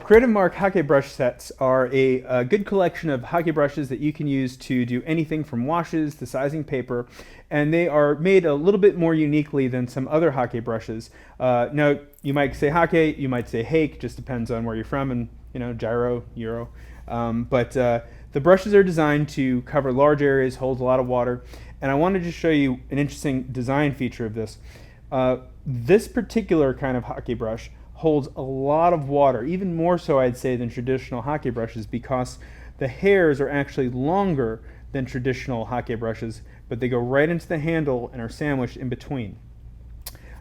Creative Mark Hake Brush Sets are a good collection of hake brushes that you can use to do anything from washes to sizing paper, and they are made a little bit more uniquely than some other hake brushes. Now, you might say hake, you might say hake, just depends on where you're from, and gyro, euro. But the brushes are designed to cover large areas, hold a lot of water, and I wanted to show you an interesting design feature of this. This particular kind of hake brush holds a lot of water, even more so I'd say than traditional hake brushes, because the hairs are actually longer than traditional hake brushes, but they go right into the handle and are sandwiched in between.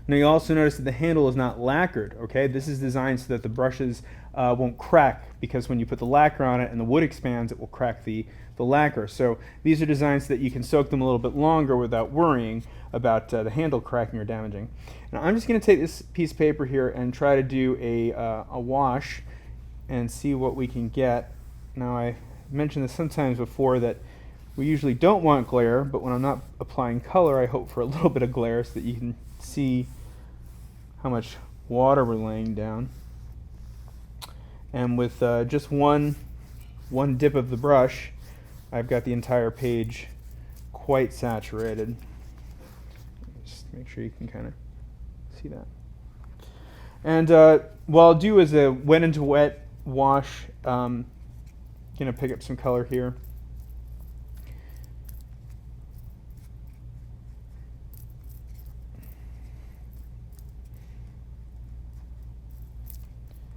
Now you also notice that the handle is not lacquered, okay? This is designed so that the brushes won't crack, because when you put the lacquer on it and the wood expands, it will crack the lacquer. So these are designed so that you can soak them a little bit longer without worrying about the handle cracking or damaging. Now I'm just going to take this piece of paper here and try to do a wash and see what we can get. Now I mentioned this sometimes before that we usually don't want glare, but when I'm not applying color I hope for a little bit of glare so that you can see how much water we're laying down. And with just one dip of the brush, I've got the entire page quite saturated. Just make sure you can kind of see that. And what I'll do is a wet into wet wash. Gonna pick up some color here.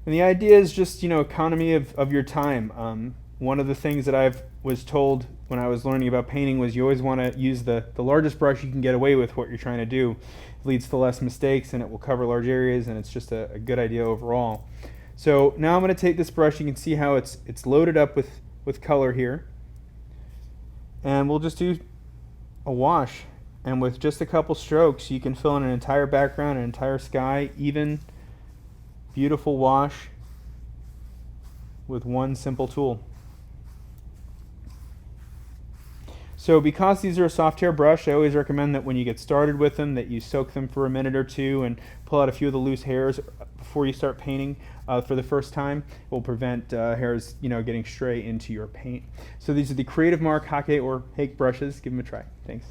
And the idea is just, economy of your time. One of the things that I was told when I was learning about painting was you always want to use the largest brush you can get away with what you're trying to do. It leads to less mistakes and it will cover large areas, and it's just a good idea overall. So now I'm going to take this brush. You can see how it's loaded up with color here. And we'll just do a wash. And with just a couple strokes, you can fill in an entire background, an entire sky, even beautiful wash with one simple tool. So because these are a soft hair brush, I always recommend that when you get started with them that you soak them for a minute or two and pull out a few of the loose hairs before you start painting for the first time. It will prevent hairs getting stray into your paint. So these are the Creative Mark Hake brushes. Give them a try. Thanks.